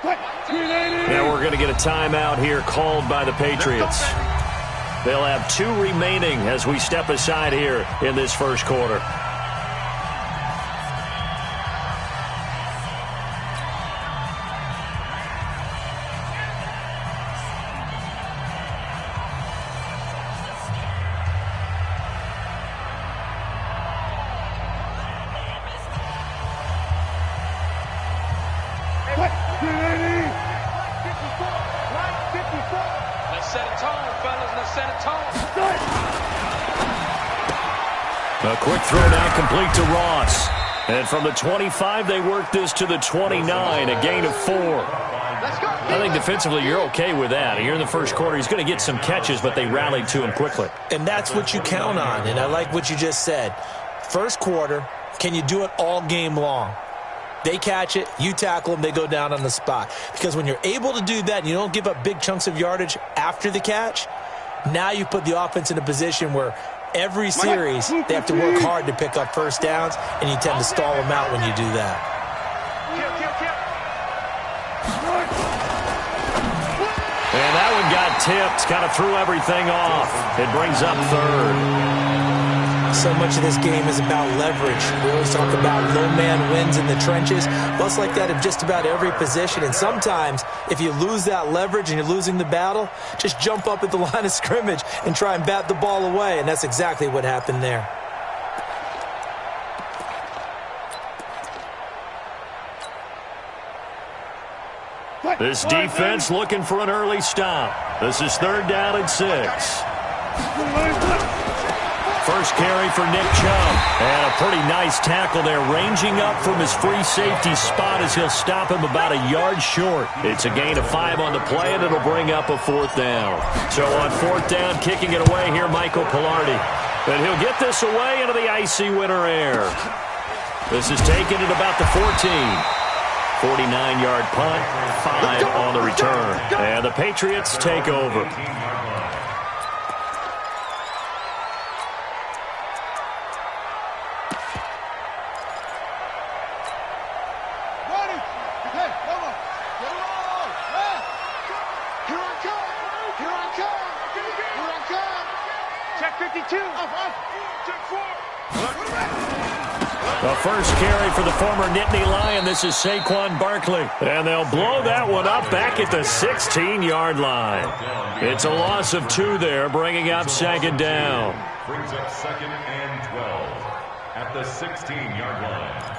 Now we're going to get a timeout here called by the Patriots. They'll have 2 remaining as we step aside here in this first quarter. A quick throw now complete to Ross. And from the 25, they work this to the 29, a gain of 4. I think defensively you're okay with that. Here in the first quarter, he's going to get some catches, but they rallied to him quickly. And that's what you count on, and I like what you just said. First quarter, can you do it all game long? They catch it, you tackle them, they go down on the spot. Because when you're able to do that and you don't give up big chunks of yardage after the catch, now you put the offense in a position where every series they have to work hard to pick up first downs, and you tend to stall them out when you do that. And that one got tipped, kind of threw everything off. It brings up 3rd. So much of this game is about leverage. We always talk about low man wins in the trenches. Well, it's like that in just about every position. And sometimes, if you lose that leverage and you're losing the battle, just jump up at the line of scrimmage and try and bat the ball away. And that's exactly what happened there. This defense looking for an early stop. This is 3rd down and 6. First carry for Nick Chubb. And a pretty nice tackle there, ranging up from his free safety spot as he'll stop him about a yard short. It's a gain of 5 on the play, and it'll bring up a 4th down. So on 4th down, kicking it away here, Michael Pilardi. And he'll get this away into the icy winter air. This is taken at about the 14. 49-yard punt, 5 on the return. And the Patriots take over. The first carry for the former Nittany Lion. This is Saquon Barkley. And they'll blow that one up back at the 16-yard line. It's a loss of 2 there, bringing up 2nd down. Brings up 2nd and 12 at the 16-yard line.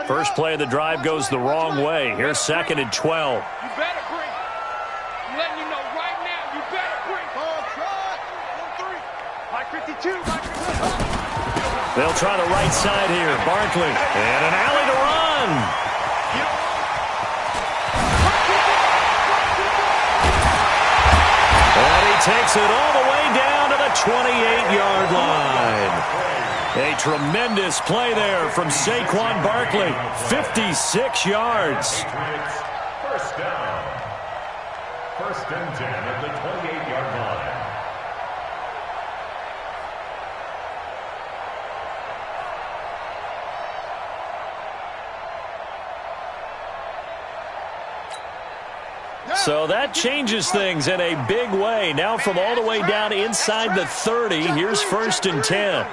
First play of the drive goes the wrong way. Here's 2nd and 12. You better bring. I'm letting you know right now, you better bring. Ball try. 1-3. Mike 52. They'll try the right side here. Barkley. And an alley to run. And he takes it all the way down to the 28-yard line. A tremendous play there from Saquon Barkley. 56 yards. First down. 1st and 10 at the 28-yard line. So that changes things in a big way. Now from all the way down inside the 30, here's 1st and 10.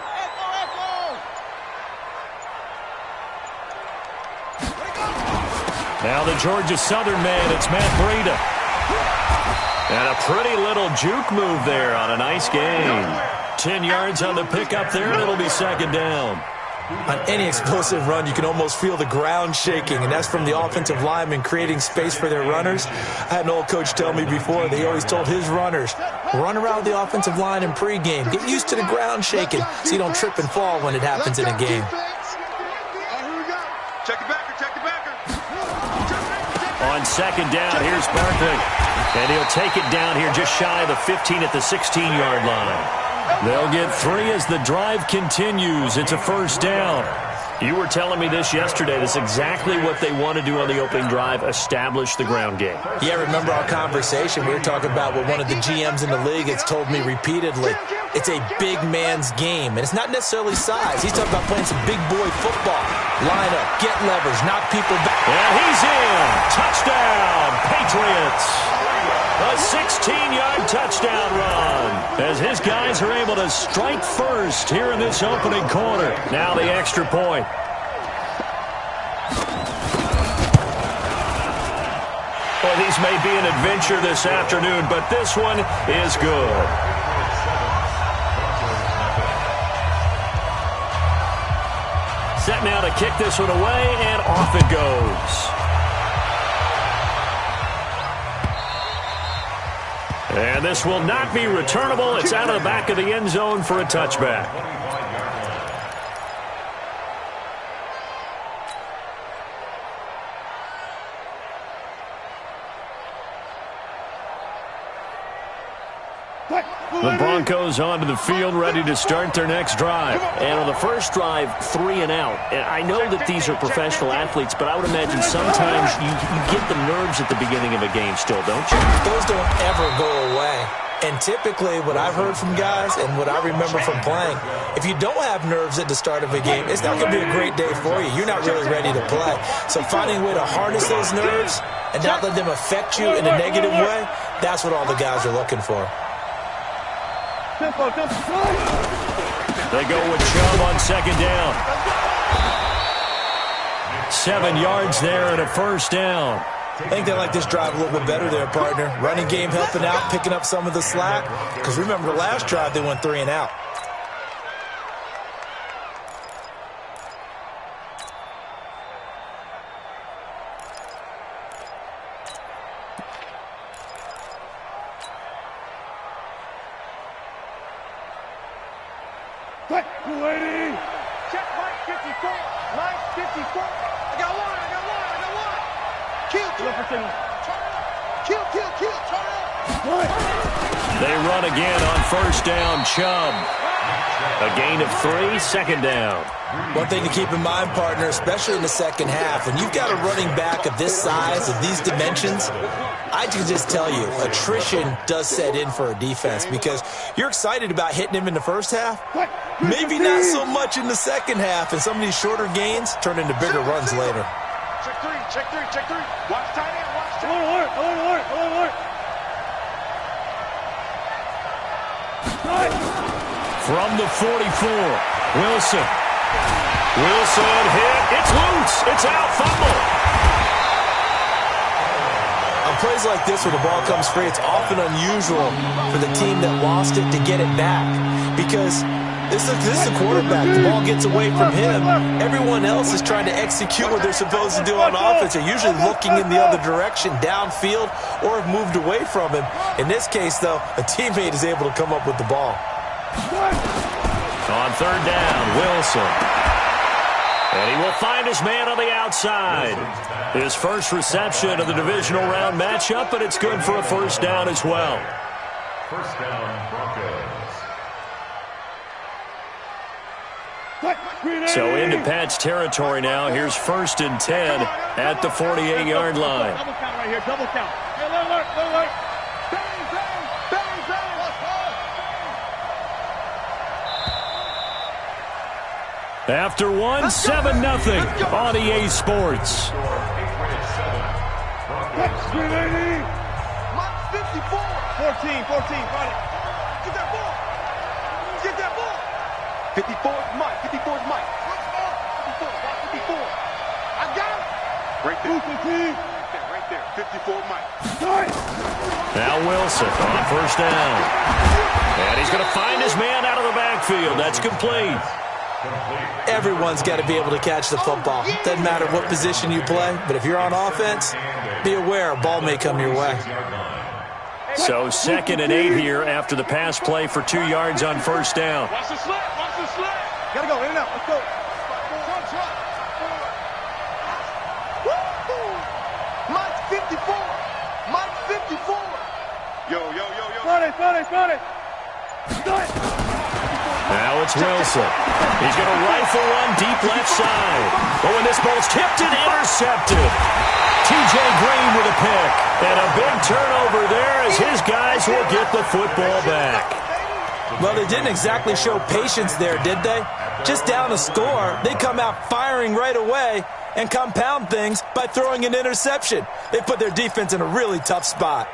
Now the Georgia Southern man, it's Matt Breida. And a pretty little juke move there on a nice gain. 10 yards on the pickup there, and it'll be 2nd down. On any explosive run, you can almost feel the ground shaking, and that's from the offensive linemen creating space for their runners. I had an old coach tell me before, they always told his runners, run around the offensive line in pregame. Get used to the ground shaking so you don't trip and fall when it happens in a game. Check the backer, check the backer. On 2nd down, here's Barkley. And he'll take it down here just shy of the 15 at the 16-yard line. They'll get 3 as the drive continues. It's a 1st down. You were telling me this yesterday. That's exactly what they want to do on the opening drive, establish the ground game. Yeah, remember our conversation? We were talking about what one of the GMs in the league has told me repeatedly. It's a big man's game, and it's not necessarily size. He's talking about playing some big boy football. Line up, get leverage, knock people back. And he's in. Touchdown, Patriots. A 16-yard touchdown run as his guys are able to strike first here in this opening quarter. Now the extra point. Well, these may be an adventure this afternoon, but this one is good. Set now to kick this one away, and off it goes. And this will not be returnable. It's out of the back of the end zone for a touchback. The Broncos onto the field, ready to start their next drive. And on the first drive, 3 and out. And I know that these are professional athletes, but I would imagine sometimes you get the nerves at the beginning of a game still, don't you? Those don't ever go away. And typically, what I've heard from guys and what I remember from playing, if you don't have nerves at the start of a game, it's not going to be a great day for you. You're not really ready to play. So finding a way to harness those nerves and not let them affect you in a negative way, that's what all the guys are looking for. They go with Chubb on second down. 7 yards there and a first down. I think they like this drive a little bit better there, partner. Running game helping out, picking up some of the slack. Because remember the last drive, they went 3 and out. Check Mike 54. Mike 54. I got one. Kill. They run again on first down, Chubb. A gain of 3, second down. One thing to keep in mind, partner, especially in the second half, when you've got a running back of this size, of these dimensions, I can just tell you, attrition does set in for a defense because you're excited about hitting him in the first half, maybe not so much in the second half, and some of these shorter gains turn into bigger runs later. Check three. Watch tight end. Alert. From the 44, Wilson hit. It's loose. It's out. Fumble. On plays like this where the ball comes free, it's often unusual for the team that lost it to get it back because this is a quarterback. The ball gets away from him. Everyone else is trying to execute what they're supposed to do on offense. They're usually looking in the other direction, downfield, or have moved away from him. In this case, though, a teammate is able to come up with the ball. On third down, Wilson. And he will find his man on the outside. His first reception of the divisional round matchup, but it's good for a first down as well. First down, Broncos. So into Pat's territory now. Here's 1st and 10 at the 48-yard line. Double count right here. Double count. Hey, alert. Bang. After one, 7-0 on EA Sports. Mike 54. 14. Got it. Get that ball. 54 is Mike. 54 is Mike. 54. I got it. Right there. 54 Mike. Now Wilson on first down. And he's going to find his man out of the backfield. That's complete. Everyone's got to be able to catch the football. Doesn't matter what position you play, but if you're on offense, be aware a ball may come your way. So 2nd and 8 here after the pass play for 2 yards on first down. Watch the slip. Gotta go. In and out. Let's go. Mike 54. Yo. Got it. Now Now it's Wilson. He's going to rifle one deep left side. Oh, and this ball's tipped and intercepted. T.J. Green with a pick. And a big turnover there as his guys will get the football back. Well, they didn't exactly show patience there, did they? Just down a score, they come out firing right away and compound things by throwing an interception. They put their defense in a really tough spot.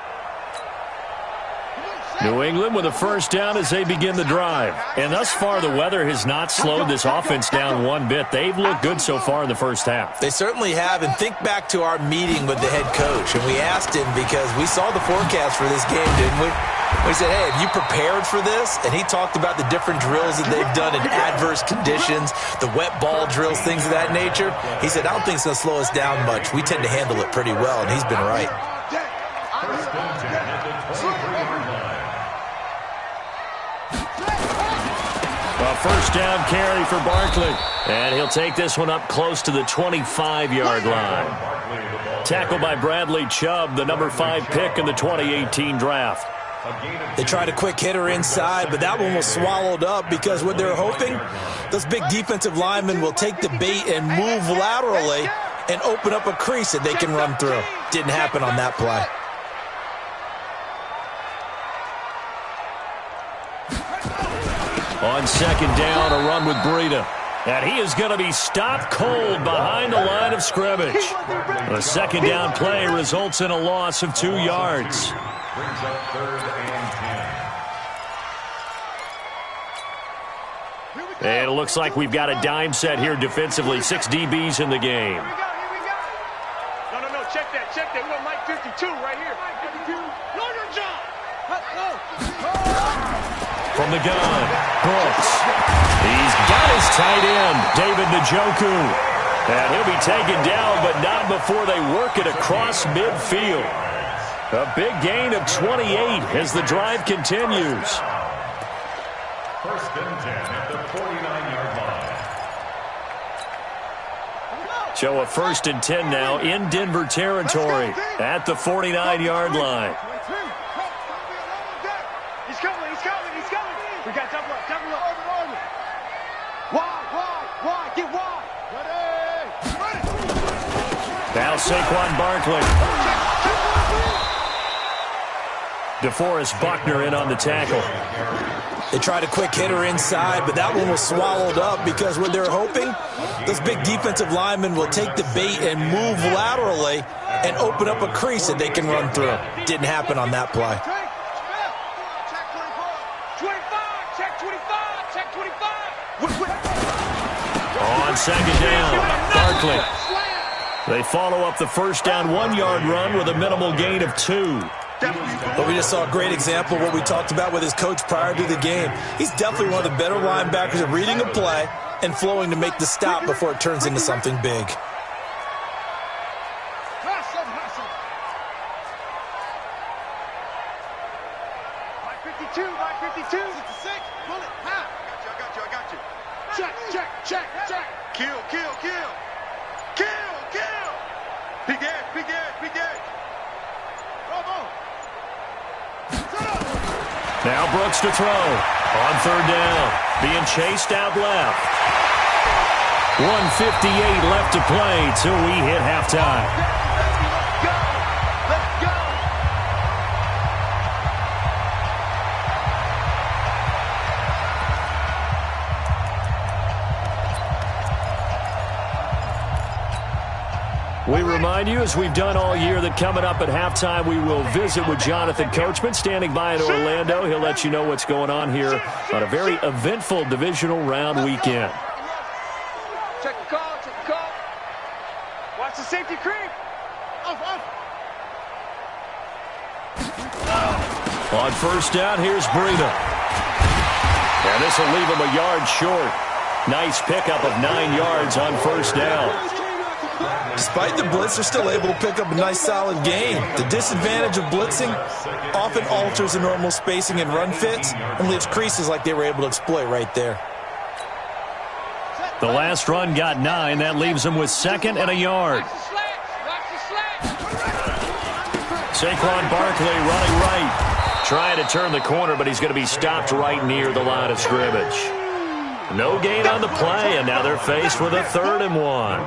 New England with a first down as they begin the drive. And thus far, the weather has not slowed this offense down one bit. They've looked good so far in the first half. They certainly have. And think back to our meeting with the head coach. And we asked him because we saw the forecast for this game, didn't we? We said, hey, have you prepared for this? And he talked about the different drills that they've done in adverse conditions, the wet ball drills, things of that nature. He said, I don't think it's going to slow us down much. We tend to handle it pretty well, and he's been right. A first down carry for Barkley. And he'll take this one up close to the 25-yard line. Tackled by Bradley Chubb, the number 5 pick in the 2018 draft. They tried a quick hitter inside, but that one was swallowed up because what they're hoping, those big defensive linemen will take the bait and move laterally and open up a crease that they can run through. Didn't happen on that play. On second down, a run with Breida. And he is going to be stopped cold behind the line of scrimmage. The second down play results in a loss of 2 yards. Brings up 3rd and 10. And it looks like we've got a dime set here defensively. 6 DBs in the game. Here we go. No, check that. We got Mike 52 right here. Mike 52. Know your job. From the gun, Brooks. He's got his tight end, David Njoku. And he'll be taken down, but not before they work it across midfield. A big gain of 28 as the drive continues. First and 10 at the 49-yard line. So a first and 10 now in Denver territory at the 49-yard line. He's coming. We got double up. Wide, get wide. Ready. Now Saquon Barkley. DeForest Buckner in on the tackle. They tried a quick hitter inside, but that one was swallowed up because what they're hoping, those big defensive linemen will take the bait and move laterally and open up a crease that they can run through. Didn't happen on that play. On second down, Barkley. They follow up the first down 1-yard run with a minimal gain of 2. But we just saw a great example of what we talked about with his coach prior to the game. He's definitely one of the better linebackers at reading a play and flowing to make the stop before it turns into something big. Mike 52. 66. Pull it. I got you. Check. Kill. Big edge. Bravo. Now Brooks to throw. On third down. Being chased out left. 1:58 left to play till we hit halftime. Let's go. We remind you, as we've done all year, that coming up at halftime, we will visit with Jonathan Coachman, standing by in Orlando. He'll let you know what's going on here on a very eventful divisional round weekend. Check the call. Watch the safety creep. On first down, here's Breida. And this will leave him a yard short. Nice pickup of 9 yards on first down. Despite the blitz, they're still able to pick up a nice solid gain. The disadvantage of blitzing often alters the normal spacing and run fits and leaves creases like they were able to exploit right there. The last run got 9. That leaves him with 2nd and a yard. Saquon Barkley running right. Trying to turn the corner, but he's going to be stopped right near the line of scrimmage. No gain on the play, and now they're faced with a 3rd and 1.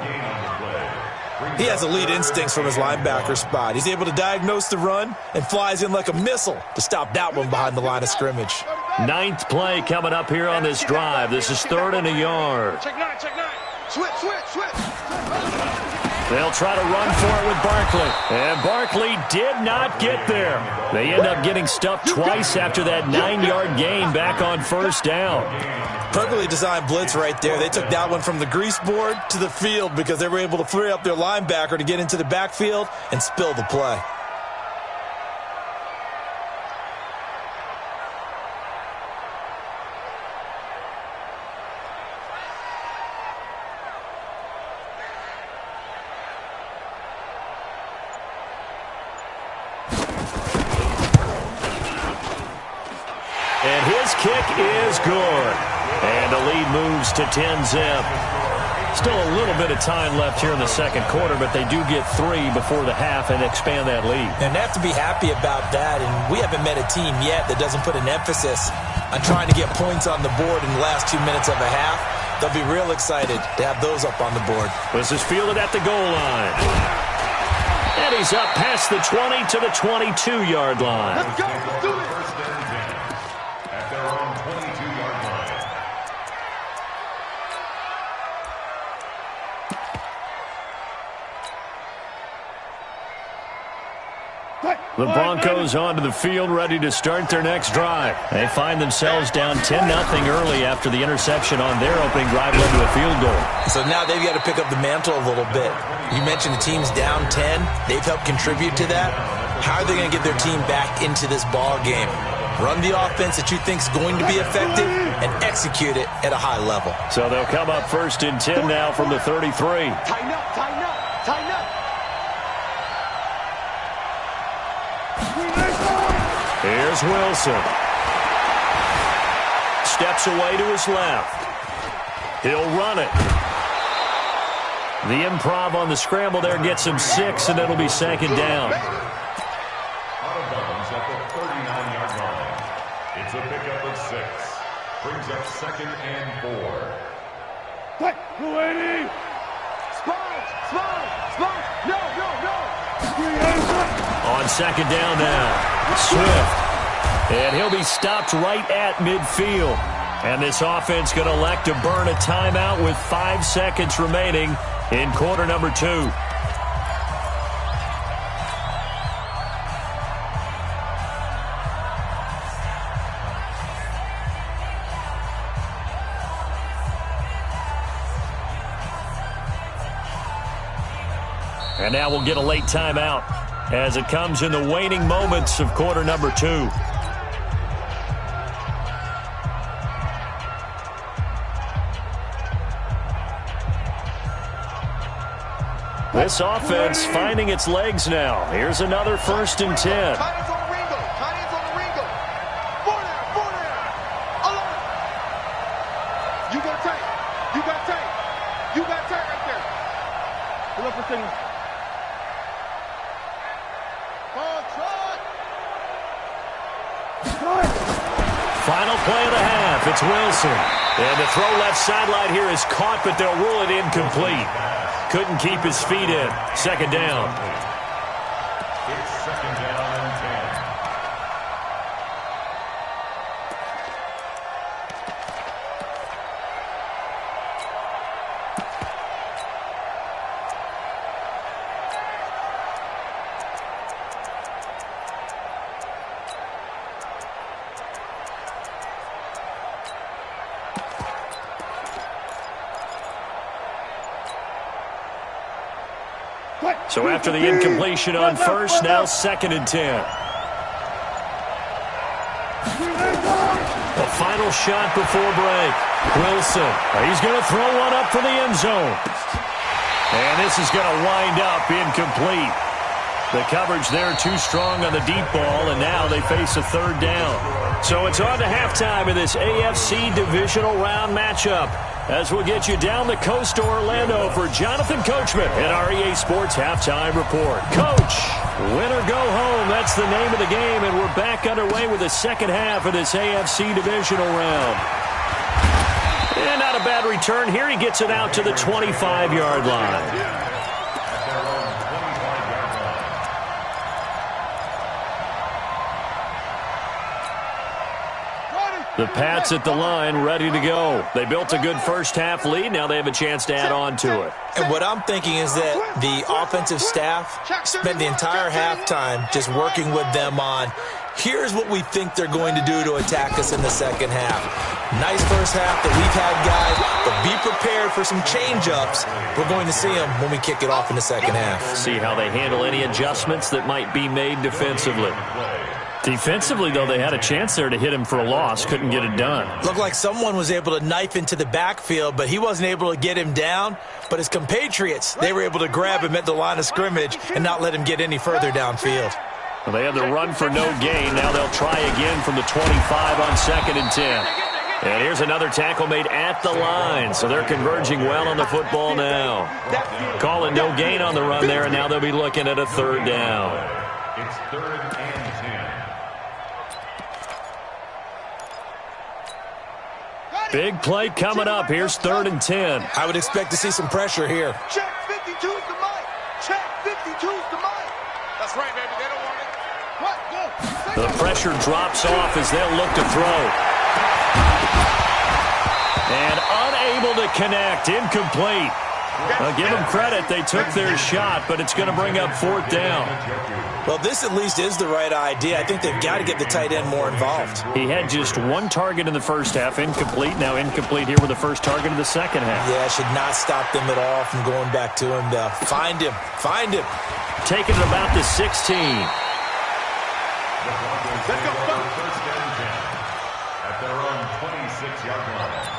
He has elite instincts from his linebacker spot. He's able to diagnose the run and flies in like a missile to stop that one behind the line of scrimmage. 9th play coming up here on this drive. This is 3rd and a yard. Check 9, check 9. Switch. They'll try to run for it with Barkley. And Barkley did not get there. They end up getting stuffed twice after that 9-yard gain back on 1st down. Perfectly designed blitz right there. They took that one from the grease board to the field because they were able to free up their linebacker to get into the backfield and spill the play. And his kick is good. And the lead moves to 10-zip. Still a little bit of time left here in the 2nd quarter, but they do get 3 before the half and expand that lead. And they have to be happy about that, and we haven't met a team yet that doesn't put an emphasis on trying to get points on the board in the last 2 minutes of a half. They'll be real excited to have those up on the board. This is fielded at the goal line. And he's up past the 20 to the 22-yard line. Let's go. Let's do it. At their own 22-yard line. The Broncos onto the field, ready to start their next drive. They find themselves down 10-0 early after the interception on their opening drive led to a field goal. So now they've got to pick up the mantle a little bit. You mentioned the team's down 10. They've helped contribute to that. How are they going to get their team back into this ball game? Run the offense that you think is going to be effective and execute it at a high level. So they'll come up 1st and 10 now from the 33. Tighten up, tighten up, tighten up. Here's Wilson. Steps away to his left. He'll run it. The improv on the scramble there gets him 6, and it'll be 2nd down. Out of bounds at the 39-yard line. It's a pickup of 6. Brings up 2nd and 4. Spine. No. On 2nd down now. Swift. And he'll be stopped right at midfield. And this offense going to elect to burn a timeout with 5 seconds remaining in quarter number 2. And now we'll get a late timeout as it comes in the waning moments of quarter number 2. This offense finding its legs now. Here's another 1st and 10. Tight ends on the Ringo. For there. Alone. You got tight right there. Pull up for signal. Final play of the half. It's Wilson. And the throw left sideline here is caught, but they'll rule it incomplete. Couldn't keep his feet in. 2nd down. It's 2nd down and 10. So after the incompletion on 1st, now 2nd and 10. The final shot before break. Wilson. He's going to throw one up for the end zone. And this is going to wind up incomplete. The coverage there too strong on the deep ball, and now they face a 3rd down. So it's on to halftime in this AFC divisional round matchup, as we'll get you down the coast to Orlando for Jonathan Coachman in our EA Sports Halftime Report. Coach, win or go home, that's the name of the game, and we're back underway with the 2nd half of this AFC divisional round. And not a bad return here. He gets it out to the 25-yard line. The Pats at the line, ready to go. They built a good first-half lead. Now they have a chance to add on to it. And what I'm thinking is that the offensive staff spent the entire halftime just working with them on, here's what we think they're going to do to attack us in the second half. Nice first half that we've had, guys, but be prepared for some change-ups. We're going to see them when we kick it off in the second half. See how they handle any adjustments that might be made defensively. Defensively, though, they had a chance there to hit him for a loss. Couldn't get it done. Looked like someone was able to knife into the backfield, but he wasn't able to get him down. But his compatriots, they were able to grab him at the line of scrimmage and not let him get any further downfield. Well, they had the run for no gain. Now they'll try again from the 25 on 2nd and 10. And here's another tackle made at the line. So they're converging well on the football now. Calling no gain on the run there, and now they'll be looking at a 3rd down. It's 3rd and 10. Big play coming up. Here's 3rd and 10. I would expect to see some pressure here. Check 52's the mic. Check 52's the mic. That's right, baby. They don't want it. What? Go. The pressure drops off as they'll look to throw. And unable to connect. Incomplete. I'll give them credit. They took their shot, but it's going to bring up 4th down. Well, this at least is the right idea. I think they've got to get the tight end more involved. He had just 1 target in the first half. Incomplete. Now incomplete here with the first target of the second half. Yeah, should not stop them at all from going back to him. Find him. Find him. Taking it about the 16. Let's go. First and 10 at their own 26-yard line.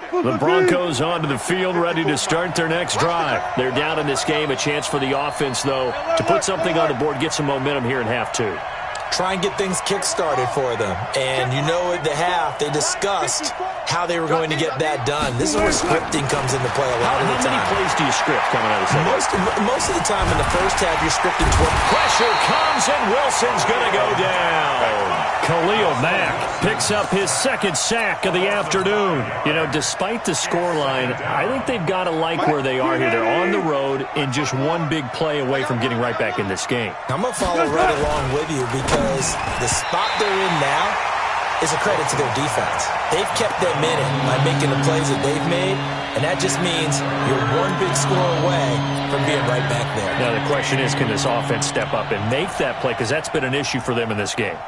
The Broncos onto the field, ready to start their next drive. They're down in this game. A chance for the offense, though, to put something on the board, get some momentum here in half 2. Try and get things kick-started for them. And you know at the half, they discussed how they were going to get that done. This is where scripting comes into play a lot of the time. How many plays do you script coming out of the second? Most of the time in the first half, you're scripting 12. Pressure comes, and Wilson's going to go down. Khalil Mack picks up his 2nd sack of the afternoon. You know, despite the scoreline, I think they've got to like where they are here. They're on the road and just 1 big play away from getting right back in this game. I'm going to follow right along with you because the spot they're in now is a credit to their defense. They've kept them in it by making the plays that they've made, and that just means you're 1 big score away from being right back there. Now the question is, can this offense step up and make that play? Because that's been an issue for them in this game.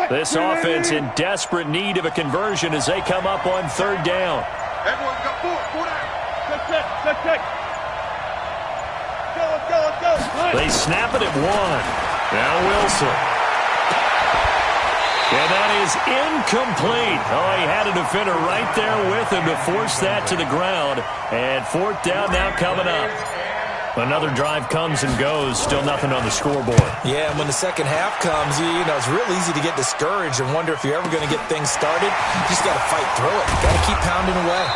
This offense in desperate need of a conversion as they come up on 3rd down. Everyone's got 4 down. Let's check. Go. They snap it at 1. Now Wilson. And that is incomplete. Oh, he had a defender right there with him to force that to the ground. And 4th down now coming up. Another drive comes and goes. Still nothing on the scoreboard. Yeah, and when the second half comes, you know, it's real easy to get discouraged and wonder if you're ever going to get things started. You just got to fight through it. Got to keep pounding away.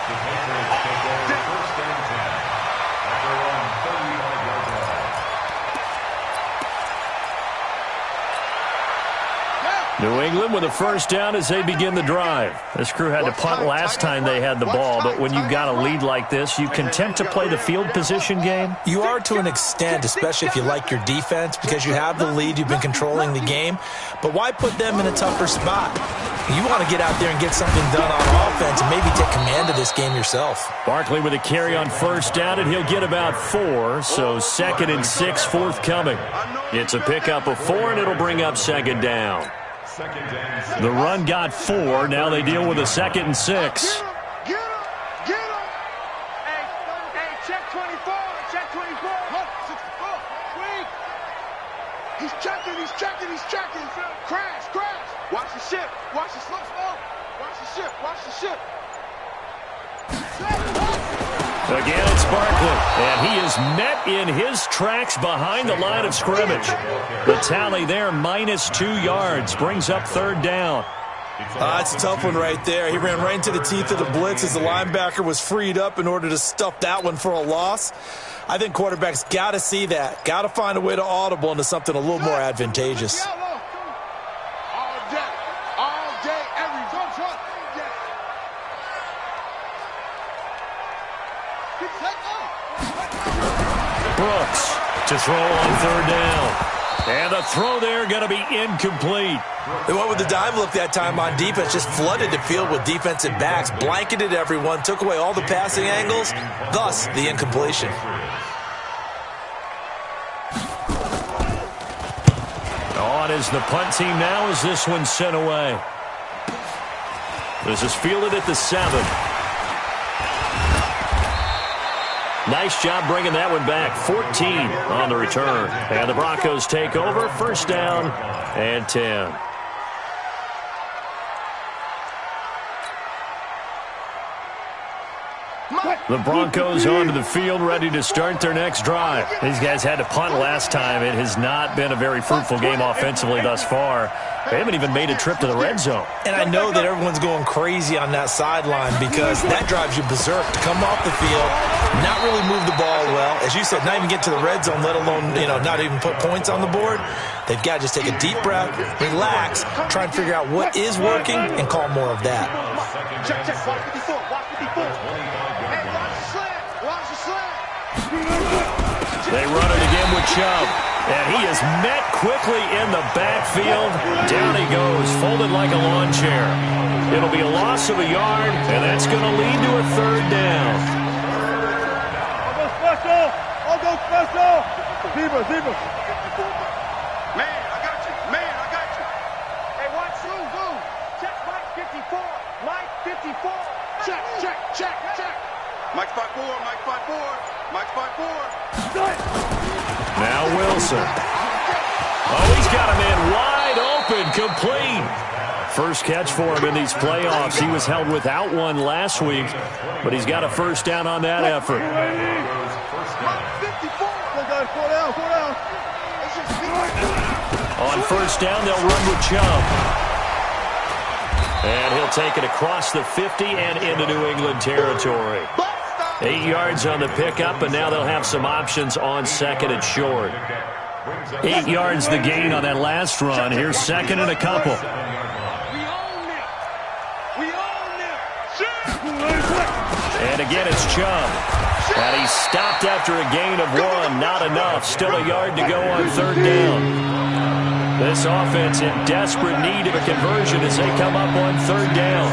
The Patriots take over 1st and 10 at their own 35-yard line. New England with a 1st down as they begin the drive. This crew had to punt last time they had the ball, but when you've got a lead like this, you content to play the field position game? You are to an extent, especially if you like your defense, because you have the lead, you've been controlling the game. But why put them in a tougher spot? You want to get out there and get something done on offense and maybe take command of this game yourself. Barkley with a carry on 1st down, and he'll get about 4, so 2nd and 6 forthcoming. It's a pickup of 4, and it'll bring up 2nd down. The run got 4. Now they deal with a 2nd and 6. Get him. Hey, check 24. Check 24. He's checking. Crash. Watch the ship. Watch the slow. Watch the ship. Watch the ship. Again, it's Barkley, and he is met in his tracks behind the line of scrimmage. The tally there, -2 yards, brings up 3rd down. It's a tough one right there. He ran right into the teeth of the blitz as the linebacker was freed up in order to stuff that one for a loss. I think quarterbacks got to see that. Got to find a way to audible into something a little more advantageous. Brooks to throw on 3rd down. And the throw there going to be incomplete. They went with the dime look that time on defense, just flooded the field with defensive backs, blanketed everyone, took away all the passing angles, thus the incompletion. On is the punt team now as this one's sent away. This is fielded at the 7. Nice job bringing that one back. 14 on the return. And the Broncos take over. 1st down and 10. The Broncos onto the field, ready to start their next drive. These guys had to punt last time. It has not been a very fruitful game offensively thus far. They haven't even made a trip to the red zone. And I know that everyone's going crazy on that sideline because that drives you berserk to come off the field, not really move the ball well. As you said, not even get to the red zone, let alone, not even put points on the board. They've got to just take a deep breath, relax, try and figure out what is working and call more of that. Check. Watch 54. Watch 54. Hey, watch the slant. They run it again with Chubb. And he is met quickly in the backfield. Down he goes, folded like a lawn chair. It'll be a loss of a yard, and that's going to lead to a 3rd down. I'll go special. Zebra. Man, I got you. Hey, watch Lou. Check Mike 54. Mike 54. Check. Mike spot 4. Mike spot 4. Now Wilson. Oh, he's got a man wide open, complete. First catch for him in these playoffs. He was held without one last week, but he's got a 1st down on that effort. On 1st down, they'll run with Chubb. And he'll take it across the 50 and into New England territory. 8 yards on the pickup, and now they'll have some options on 2nd and short. 8 yards the gain on that last run. Here's 2nd and a couple. And again, it's Chubb. And he's stopped after a gain of 1. Not enough. Still a yard to go on 3rd down. This offense in desperate need of a conversion as they come up on 3rd down.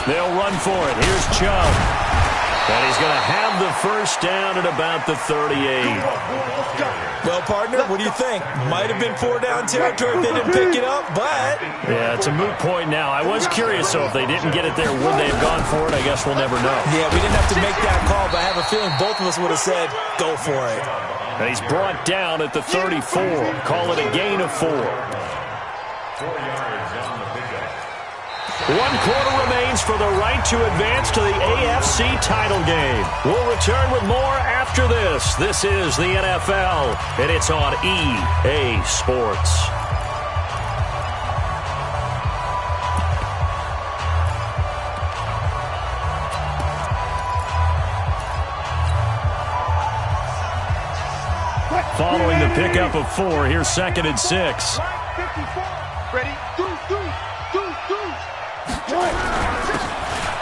They'll run for it. Here's Chubb. And he's going to have the 1st down at about the 38. Well, partner, what do you think? Might have been 4 down territory if they didn't pick it up, but... Yeah, it's a moot point now. I was curious, so if they didn't get it there, would they have gone for it? I guess we'll never know. Yeah, we didn't have to make that call, but I have a feeling both of us would have said, go for it. And he's brought down at the 34. Call it a gain of 4. 4 yards on the pickup. 1 quarter remains for the right to advance to the AFC title game. We'll return with more after this. This is the NFL, and it's on EA Sports. Following the pickup of 4, here's 2nd and 6. Ready?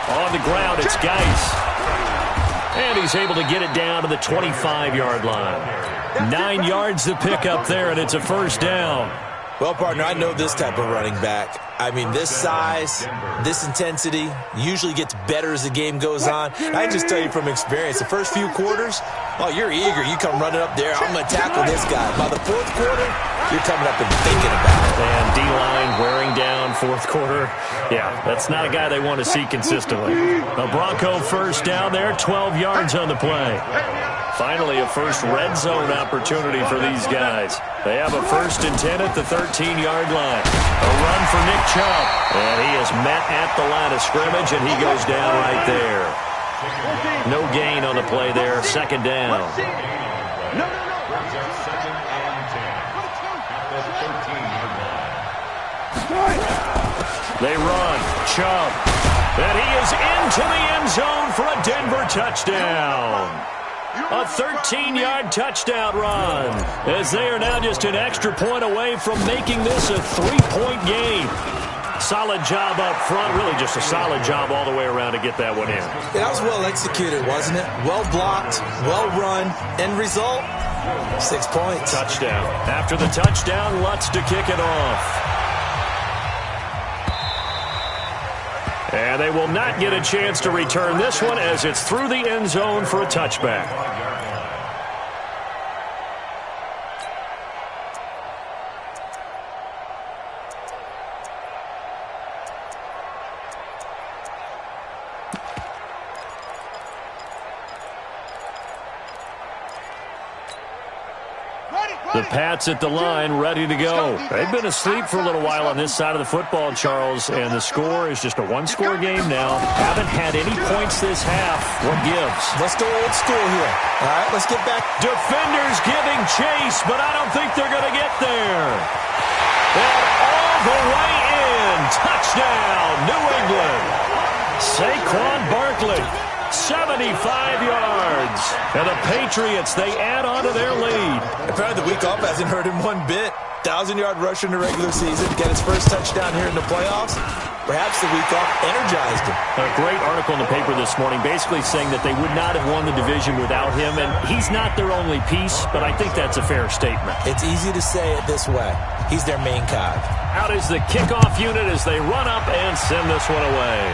On the ground, it's Geis. And he's able to get it down to the 25-yard line. 9 yards the pickup there, and it's a 1st down. Well, partner, I know this type of running back. I mean, this size, this intensity usually gets better as the game goes on. I can just tell you from experience, the first few quarters, Oh, you're eager. You come running up there. I'm going to tackle this guy. By the fourth quarter, you're coming up and thinking about it. And D-line wearing down fourth quarter. Yeah, that's not a guy they want to see consistently. A Bronco first down there, 12 yards on the play. Finally, a first red zone opportunity for these guys. They have a 1st and 10 at the 13-yard line. A run for Nick Chubb. And he is met at the line of scrimmage, and he goes down right there. No gain on the play there. 2nd down. They run. Chubb. And he is into the end zone for a Denver touchdown. A 13-yard touchdown run, as they are now just an extra point away from making this a 3-point game. Solid job up front, really just a solid job all the way around to get that one in. That was well executed, wasn't it? Well blocked, well run. End result, 6 points. Touchdown. After the touchdown, Lutz to kick it off. And they will not get a chance to return this one as it's through the end zone for a touchback. The Pats at the line, ready to go. They've been asleep for a little while on this side of the football, Charles, and the score is just a one-score game now. Haven't had any points this half. What gives? Let's go old school here. All right, let's get back. Defenders giving chase, but I don't think they're going to get there. And all the way in. Touchdown, New England. Saquon Barkley. 75 yards. And the Patriots, they add on to their lead. Apparently the week off hasn't hurt him one bit. 1,000-yard rusher in the regular season. Get his first touchdown here in the playoffs. Perhaps the week off energized him. A great article in the paper this morning basically saying that they would not have won the division without him. And he's not their only piece, but I think that's a fair statement. It's easy to say it this way. He's their main cog. Out is the kickoff unit as they run up and send this one away.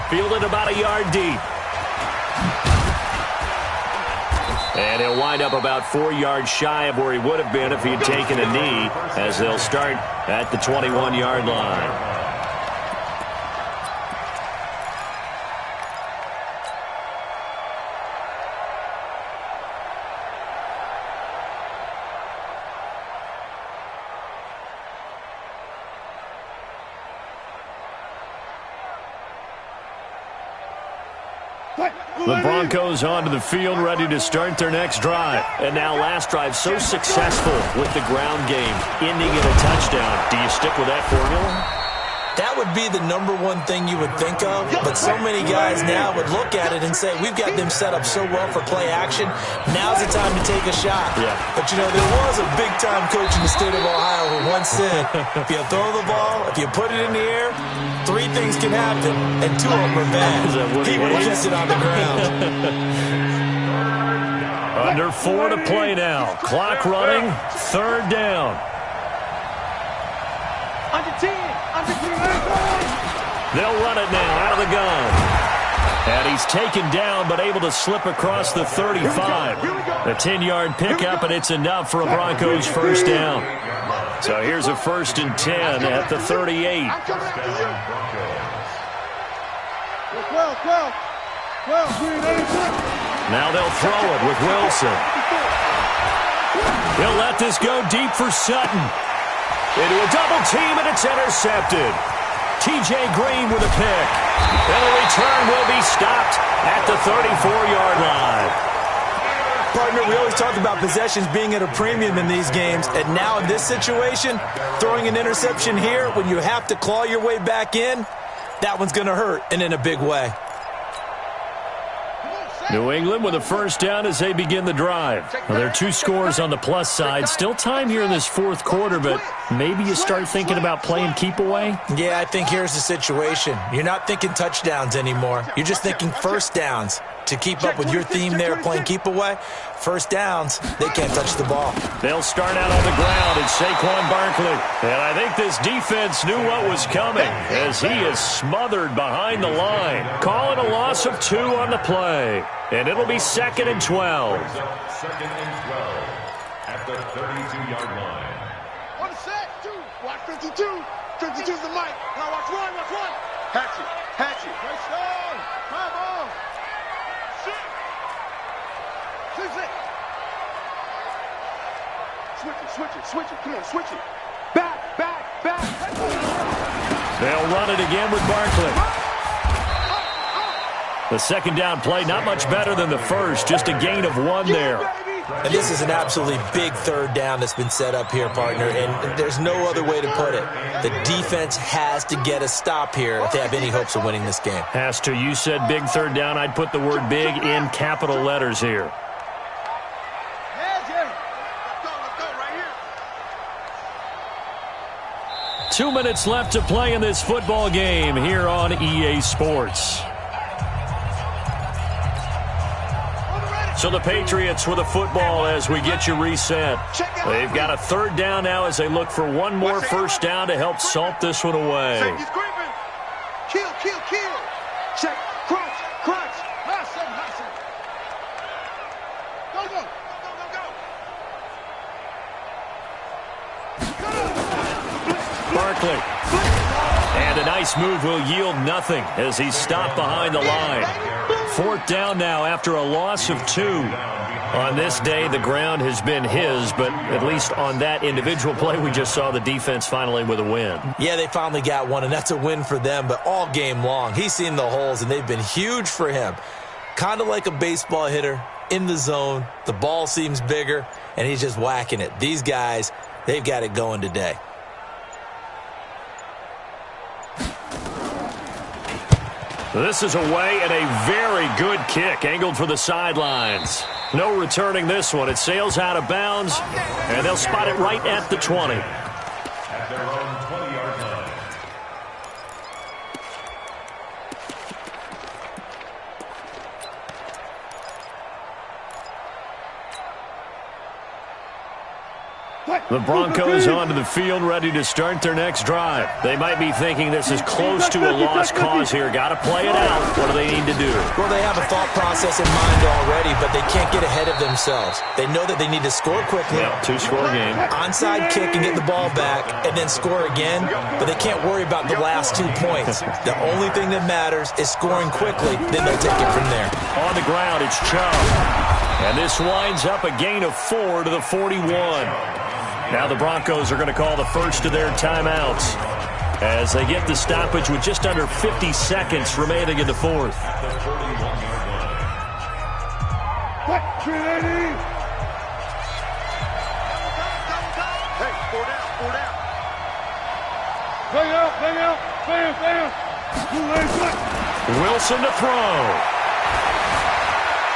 Fielded about a yard deep. And he'll wind up about 4 yards shy of where he would have been if he had taken a knee, as they'll start at the 21-yard line. The Broncos onto the field, ready to start their next drive. And now last drive so successful with the ground game, ending in a touchdown. Do you stick with that formula? That would be the number one thing you would think of, but so many guys now would look at it and say, we've got them set up so well for play action, now's the time to take a shot. Yeah. But, you know, there was a big-time coach in the state of Ohio who once said, if you throw the ball, if you put it in the air, 3 things can happen, and 2 of them are bad. He would have kept it on the ground. Under 4 to play now. Clock running, 3rd down. Under 10. They'll run it now out of the gun. And he's taken down but able to slip across the 35. A 10-yard pickup, and it's enough for a Broncos first down. So here's a 1st and 10 at the 38. Now they'll throw it with Wilson. He'll let this go deep for Sutton. Into a double team, and it's intercepted. T.J. Green with a pick. And the return will be stopped at the 34-yard line. Partner, we always talk about possessions being at a premium in these games, and now in this situation, throwing an interception here when you have to claw your way back in, that one's going to hurt, and in a big way. New England with a first down as they begin the drive. Well, there are 2 scores on the plus side. Still time here in this 4th quarter, but maybe you start thinking about playing keep away? Yeah, I think here's the situation. You're not thinking touchdowns anymore. You're just thinking first downs. to keep up with your theme there playing keep away. First downs, they can't touch the ball. They'll start out on the ground. It's Saquon Barkley. And I think this defense knew what was coming as he is smothered behind the line. Calling a loss of 2 on the play. And it'll be 2nd and 12. 2nd and 12 at the 32-yard line. On the set, 2. Watch 52. 52's the mic. Now watch 1, watch 1. Hatchet, hatchet. Nice down. Come on. Shit. Switch it. Come on, switch it. Back. They'll run it again with Barkley. The second down play, not much better than the first, just a gain of 1 there. And this is an absolutely big third down that's been set up here, partner, and there's no other way to put it. The defense has to get a stop here if they have any hopes of winning this game. Has to. You said big third down. I'd put the word big in capital letters here. 2 minutes left to play in this football game here on EA Sports. So the Patriots with a football as we get you reset. They've got a third down now as they look for one more first down to help salt this one away. Kill. Check. Crunch. Hustle. Go. Barkley. And a nice move will yield nothing as he's stopped behind the line. Fourth down now after a loss of 2. On this day, the ground has been his, but at least on that individual play, we just saw the defense finally with a win. Yeah, they finally got one, and that's a win for them, but all game long, he's seen the holes, and they've been huge for him. Kind of like a baseball hitter in the zone. The ball seems bigger, and he's just whacking it. These guys, they've got it going today. This is away and a very good kick angled for the sidelines. No returning this one. It sails out of bounds, and they'll spot it right at the 20. At their own 20-yard line. The Broncos onto the field, ready to start their next drive. They might be thinking this is close to a lost cause here. Got to play it out. What do they need to do? Well, they have a thought process in mind already, but they can't get ahead of themselves. They know that they need to score quickly. Yep, 2-score game. Onside kick and get the ball back, and then score again. But they can't worry about the last 2 points. The only thing that matters is scoring quickly. Then they'll take it from there. On the ground, it's Chubb. And this winds up a gain of 4 to the 41. Now the Broncos are going to call the first of their timeouts as they get the stoppage with just under 50 seconds remaining in the fourth. At the 41-yard line. Hey, 4 down. Bam. Wilson to throw.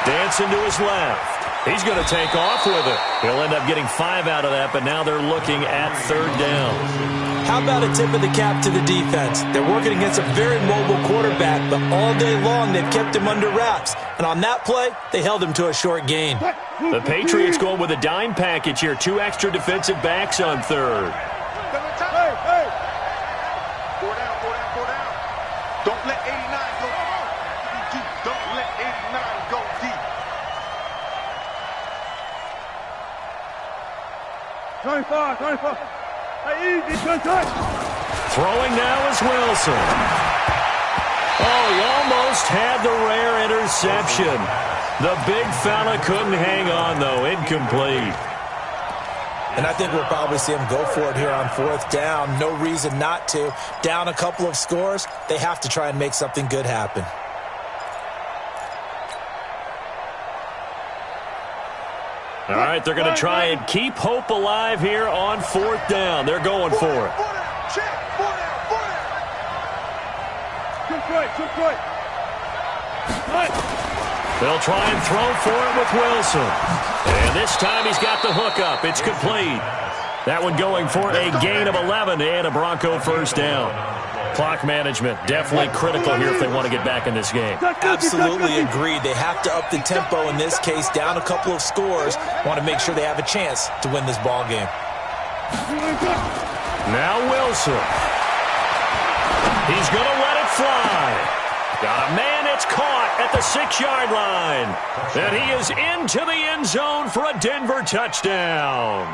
Dancing to his left. He's going to take off with it. He'll end up getting 5 out of that, but now they're looking at third down. How about a tip of the cap to the defense? They're working against a very mobile quarterback, but all day long they've kept him under wraps. And on that play, they held him to a short gain. The Patriots going with a dime package here. 2 extra defensive backs on third. Hey. 4 down. Don't let 89 go deep. Don't let 89 go deep. 25. Hey, easy, touch. Throwing now is Wilson. Oh, he almost had the rare interception. The big fella couldn't hang on, though. Incomplete. And I think we'll probably see him go for it here on fourth down. No reason not to. Down a couple of scores, they have to try and make something good happen. All right, they're going to try and keep hope alive here on fourth down. They're going for it. Check. 4 down. Took right. They'll try and throw for it with Wilson. And this time he's got the hook up. It's complete. That one going for a gain of 11 and a Bronco first down. Clock management definitely critical here if they want to get back in this game. Absolutely agreed. They have to up the tempo in this case, down a couple of scores. Want to make sure they have a chance to win this ball game. Now Wilson. He's going to let it fly. Got a man, it's caught at the 6-yard line. And he is into the end zone for a Denver touchdown.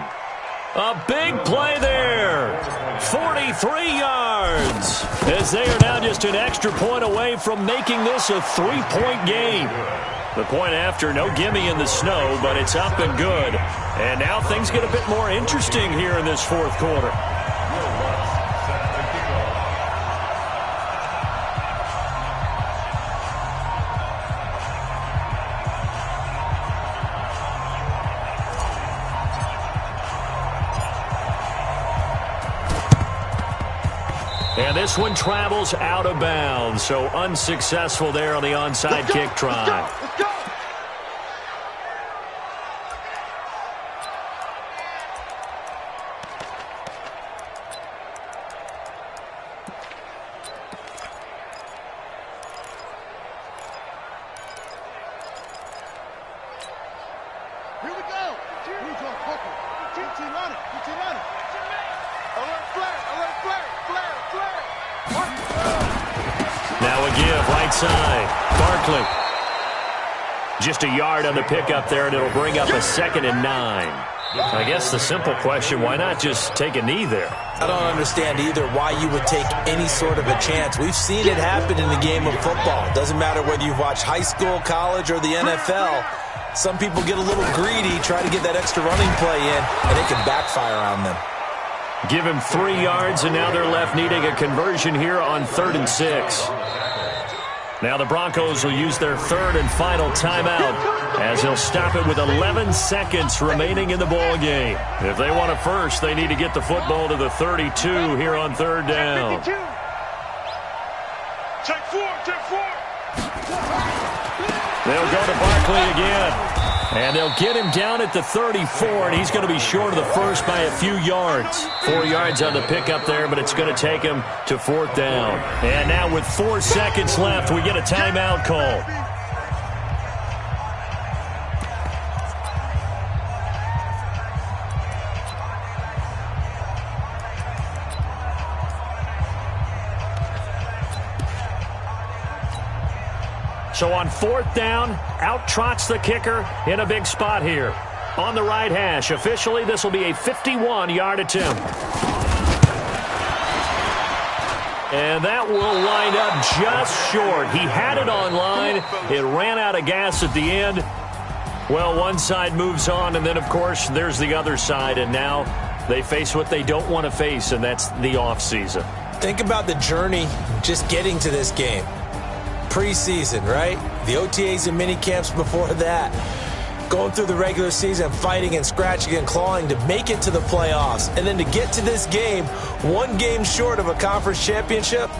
A big play there. 43 yards. As they are now just an extra point away from making this a 3-point game. The point after, no gimme in the snow, but it's up and good. And now things get a bit more interesting here in this fourth quarter. And this one travels out of bounds, so unsuccessful there on the onside kick try. Let's go. Here we go. Now a give, right side. Barkley. Just a yard on the pickup there, and it'll bring up a 2nd and 9. I guess the simple question, why not just take a knee there? I don't understand either why you would take any sort of a chance. We've seen it happen in the game of football. It doesn't matter whether you've watched high school, college, or the NFL. Some people get a little greedy, try to get that extra running play in, and it can backfire on them. Give him 3 yards, and now they're left needing a conversion here on 3rd and 6. Now the Broncos will use their 3rd and final timeout as they'll stop it with 11 seconds remaining in the ball game. If they want it first, they need to get the football to the 32 here on 3rd down. Take 4. They'll go to Barkley again. And they'll get him down at the 34, and he's going to be short of the first by a few yards. 4 yards on the pickup there, but it's going to take him to 4th down. And now with 4 seconds left, we get a timeout call. So on 4th down, out trots the kicker in a big spot here. On the right hash, officially this will be a 51-yard attempt. And that will line up just short. He had it on line. It ran out of gas at the end. Well, one side moves on, and then, of course, there's the other side. And now they face what they don't want to face, and that's the offseason. Think about the journey just getting to this game. Preseason, right? The OTAs and mini camps before that. Going through the regular season, fighting and scratching and clawing to make it to the playoffs. And then to get to this game, 1 game short of a conference championship,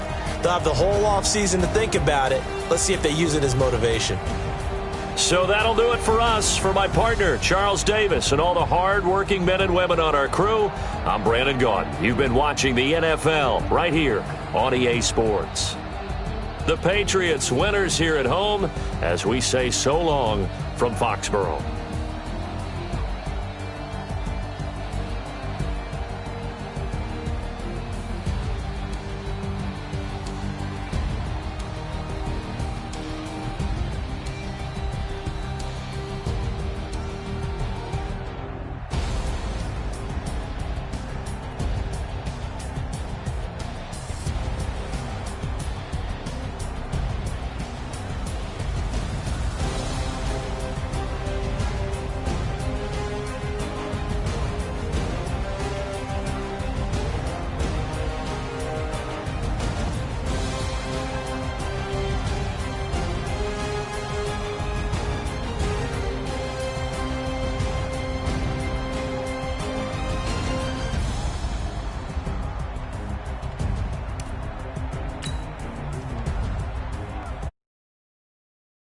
they'll have the whole offseason to think about it. Let's see if they use it as motivation. So that'll do it for us. For my partner, Charles Davis, and all the hard-working men and women on our crew, I'm Brandon Gaudin. You've been watching the NFL right here on EA Sports. The Patriots winners here at home as we say so long from Foxborough.